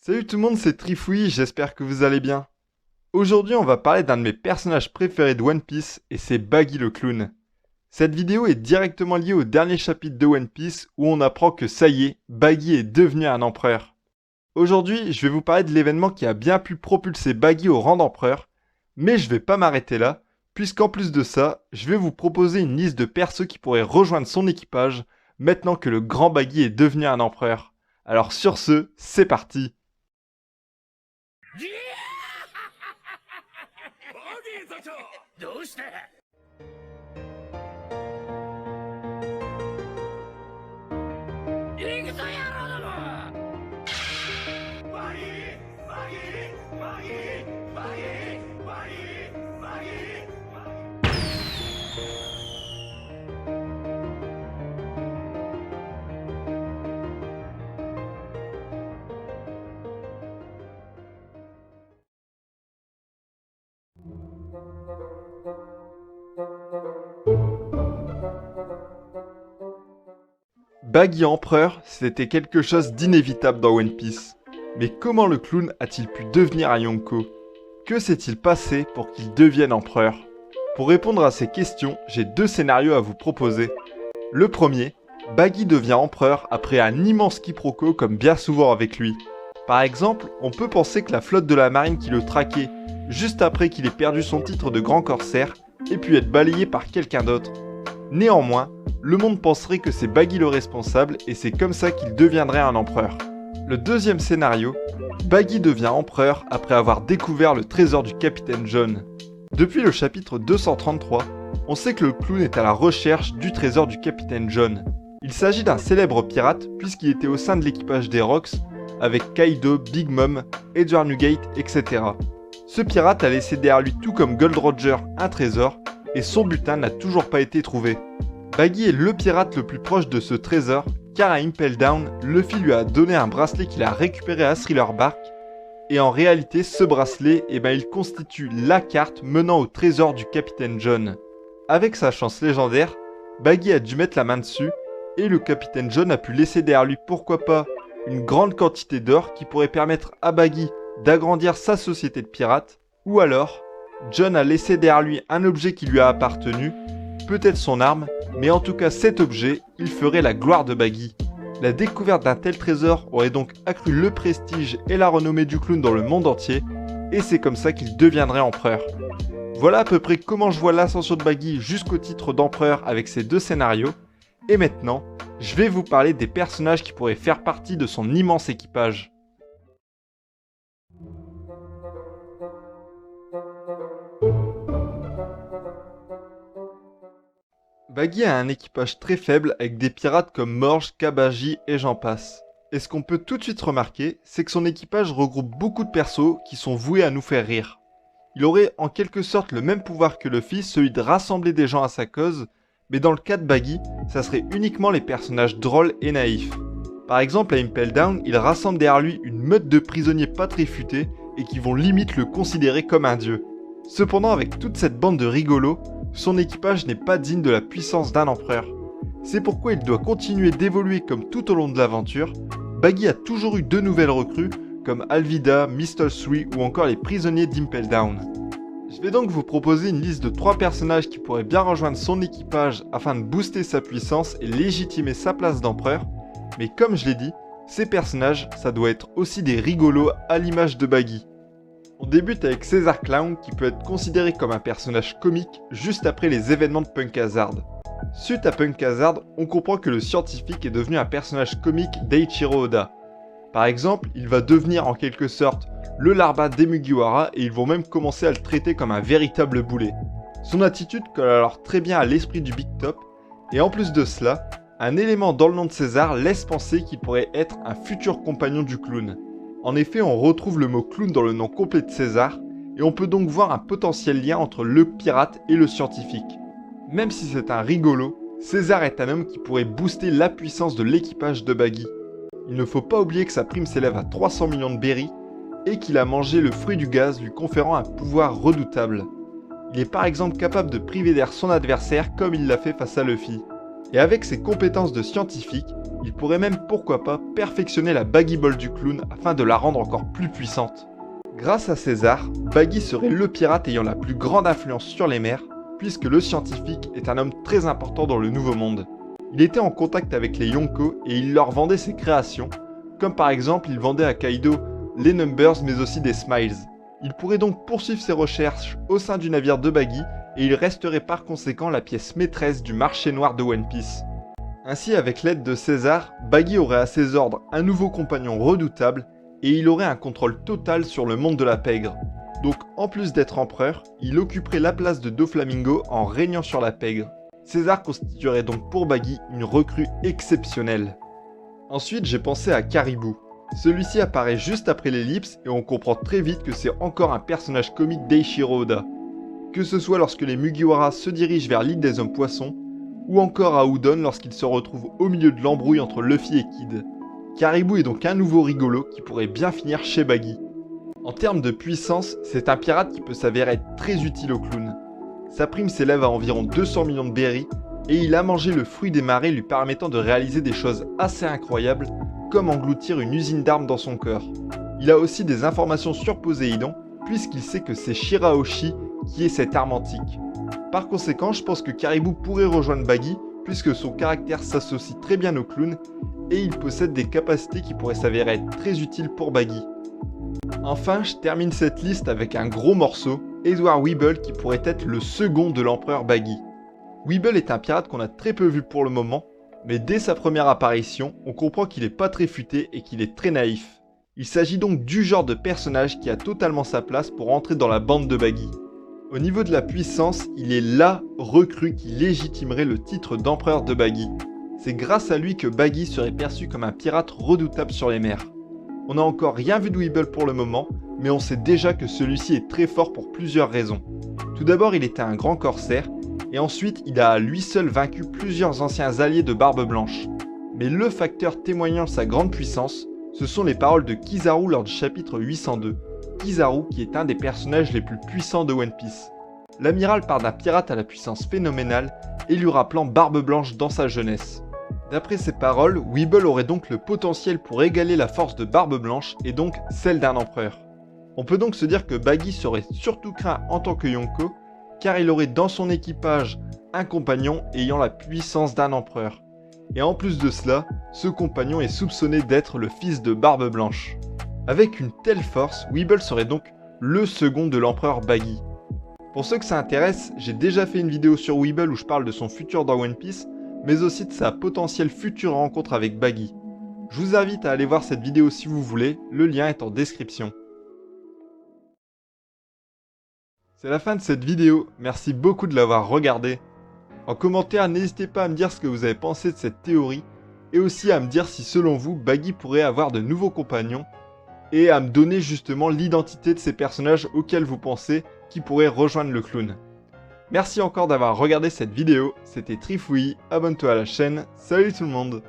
Salut tout le monde, c'est Trifouille, j'espère que vous allez bien. Aujourd'hui, on va parler d'un de mes personnages préférés de One Piece et c'est Baggy le clown. Cette vidéo est directement liée au dernier chapitre de One Piece où on apprend que ça y est, Baggy est devenu un empereur. Aujourd'hui, je vais vous parler de l'événement qui a bien pu propulser Baggy au rang d'empereur, mais je vais pas m'arrêter là, puisqu'en plus de ça, je vais vous proposer une liste de persos qui pourraient rejoindre son équipage maintenant que le grand Baggy est devenu un empereur. Alors sur ce, c'est parti. ボディ座長どうして行くぞ野郎どもバギーバギーバギーバギーバギーバギー Baggy Empereur, c'était quelque chose d'inévitable dans One Piece. Mais comment le clown a-t-il pu devenir un Yonko? Que s'est-il passé pour qu'il devienne empereur? Pour répondre à ces questions, j'ai deux scénarios à vous proposer. Le premier, Baggy devient empereur après un immense quiproquo comme bien souvent avec lui. Par exemple, on peut penser que la flotte de la marine qui le traquait, juste après qu'il ait perdu son titre de grand corsaire, ait pu être balayée par quelqu'un d'autre. Néanmoins, le monde penserait que c'est Baggy le responsable et c'est comme ça qu'il deviendrait un empereur. Le deuxième scénario, Baggy devient empereur après avoir découvert le trésor du capitaine John. Depuis le chapitre 233, on sait que le clown est à la recherche du trésor du capitaine John. Il s'agit d'un célèbre pirate puisqu'il était au sein de l'équipage des Rocks avec Kaido, Big Mom, Edward Newgate, etc. Ce pirate a laissé derrière lui tout comme Gold Roger un trésor et son butin n'a toujours pas été trouvé. Baggy est le pirate le plus proche de ce trésor car à Impel Down, Luffy lui a donné un bracelet qu'il a récupéré à Thriller Bark et en réalité ce bracelet, il constitue la carte menant au trésor du capitaine John. Avec sa chance légendaire, Baggy a dû mettre la main dessus et le capitaine John a pu laisser derrière lui pourquoi pas une grande quantité d'or qui pourrait permettre à Baggy d'agrandir sa société de pirates ou alors John a laissé derrière lui un objet qui lui a appartenu, peut-être son arme, mais en tout cas cet objet, il ferait la gloire de Baggy. La découverte d'un tel trésor aurait donc accru le prestige et la renommée du clown dans le monde entier, et c'est comme ça qu'il deviendrait empereur. Voilà à peu près comment je vois l'ascension de Baggy jusqu'au titre d'empereur avec ces deux scénarios, et maintenant, je vais vous parler des personnages qui pourraient faire partie de son immense équipage. Baggy a un équipage très faible avec des pirates comme Morge, Kabaji et j'en passe. Et ce qu'on peut tout de suite remarquer, c'est que son équipage regroupe beaucoup de persos qui sont voués à nous faire rire. Il aurait en quelque sorte le même pouvoir que Luffy, celui de rassembler des gens à sa cause, mais dans le cas de Baggy, ça serait uniquement les personnages drôles et naïfs. Par exemple à Impel Down, il rassemble derrière lui une meute de prisonniers pas très futés et qui vont limite le considérer comme un dieu. Cependant avec toute cette bande de rigolos, son équipage n'est pas digne de la puissance d'un empereur. C'est pourquoi il doit continuer d'évoluer comme tout au long de l'aventure. Baggy a toujours eu deux nouvelles recrues, comme Alvida, Mistol 3 ou encore les prisonniers d'Impel Down. Je vais donc vous proposer une liste de 3 personnages qui pourraient bien rejoindre son équipage afin de booster sa puissance et légitimer sa place d'empereur. Mais comme je l'ai dit, ces personnages, ça doit être aussi des rigolos à l'image de Baggy. On débute avec Caesar Clown qui peut être considéré comme un personnage comique juste après les événements de Punk Hazard. Suite à Punk Hazard, on comprend que le scientifique est devenu un personnage comique d'Eiichiro Oda. Par exemple, il va devenir en quelque sorte le Larba des Mugiwara et ils vont même commencer à le traiter comme un véritable boulet. Son attitude colle alors très bien à l'esprit du Big Top et en plus de cela, un élément dans le nom de César laisse penser qu'il pourrait être un futur compagnon du clown. En effet, on retrouve le mot clown dans le nom complet de César, et on peut donc voir un potentiel lien entre le pirate et le scientifique. Même si c'est un rigolo, César est un homme qui pourrait booster la puissance de l'équipage de Baggy. Il ne faut pas oublier que sa prime s'élève à 300 millions de berries, et qu'il a mangé le fruit du gaz lui conférant un pouvoir redoutable. Il est par exemple capable de priver d'air son adversaire comme il l'a fait face à Luffy. Et avec ses compétences de scientifique, Il pourrait même, pourquoi pas, perfectionner la Baggy Ball du clown afin de la rendre encore plus puissante. Grâce à César, Baggy serait le pirate ayant la plus grande influence sur les mers, puisque le scientifique est un homme très important dans le Nouveau Monde. Il était en contact avec les Yonko et il leur vendait ses créations, comme par exemple il vendait à Kaido les Numbers mais aussi des Smiles. Il pourrait donc poursuivre ses recherches au sein du navire de Baggy et il resterait par conséquent la pièce maîtresse du marché noir de One Piece. Ainsi, avec l'aide de César, Baggy aurait à ses ordres un nouveau compagnon redoutable et il aurait un contrôle total sur le monde de la pègre. Donc en plus d'être empereur, il occuperait la place de Doflamingo en régnant sur la pègre. César constituerait donc pour Baggy une recrue exceptionnelle. Ensuite, j'ai pensé à Caribou. Celui-ci apparaît juste après l'ellipse et on comprend très vite que c'est encore un personnage comique d'Eiichiro Oda. Que ce soit lorsque les Mugiwara se dirigent vers l'île des hommes poissons, ou encore à Udon lorsqu'il se retrouve au milieu de l'embrouille entre Luffy et Kid. Caribou est donc un nouveau rigolo qui pourrait bien finir chez Baggy. En termes de puissance, c'est un pirate qui peut s'avérer être très utile au clown. Sa prime s'élève à environ 200 millions de berries, et il a mangé le fruit des marées lui permettant de réaliser des choses assez incroyables, comme engloutir une usine d'armes dans son corps. Il a aussi des informations sur Poséidon, puisqu'il sait que c'est Shirahoshi qui est cette arme antique. Par conséquent, je pense que Caribou pourrait rejoindre Baggy, puisque son caractère s'associe très bien au clown, et il possède des capacités qui pourraient s'avérer être très utiles pour Baggy. Enfin, je termine cette liste avec un gros morceau, Edward Weeble qui pourrait être le second de l'empereur Baggy. Weeble est un pirate qu'on a très peu vu pour le moment, mais dès sa première apparition, on comprend qu'il est pas très futé et qu'il est très naïf. Il s'agit donc du genre de personnage qui a totalement sa place pour entrer dans la bande de Baggy. Au niveau de la puissance, il est la recrue qui légitimerait le titre d'empereur de Baggy. C'est grâce à lui que Baggy serait perçu comme un pirate redoutable sur les mers. On n'a encore rien vu de Weeble pour le moment, mais on sait déjà que celui-ci est très fort pour plusieurs raisons. Tout d'abord, il était un grand corsaire, et ensuite il a à lui seul vaincu plusieurs anciens alliés de Barbe Blanche. Mais le facteur témoignant de sa grande puissance, ce sont les paroles de Kizaru lors du chapitre 802. Kizaru qui est un des personnages les plus puissants de One Piece. L'amiral part d'un pirate à la puissance phénoménale et lui rappelant Barbe Blanche dans sa jeunesse. D'après ces paroles, Weeble aurait donc le potentiel pour égaler la force de Barbe Blanche et donc celle d'un empereur. On peut donc se dire que Baggy serait surtout craint en tant que Yonko, car il aurait dans son équipage un compagnon ayant la puissance d'un empereur. Et en plus de cela, ce compagnon est soupçonné d'être le fils de Barbe Blanche. Avec une telle force, Weeble serait donc le second de l'empereur Baggy. Pour ceux que ça intéresse, j'ai déjà fait une vidéo sur Weeble où je parle de son futur dans One Piece, mais aussi de sa potentielle future rencontre avec Baggy. Je vous invite à aller voir cette vidéo si vous voulez, le lien est en description. C'est la fin de cette vidéo, merci beaucoup de l'avoir regardée. En commentaire, n'hésitez pas à me dire ce que vous avez pensé de cette théorie, et aussi à me dire si selon vous, Baggy pourrait avoir de nouveaux compagnons, et à me donner justement l'identité de ces personnages auxquels vous pensez qui pourraient rejoindre le clown. Merci encore d'avoir regardé cette vidéo, c'était Trifouille, abonne-toi à la chaîne, salut tout le monde!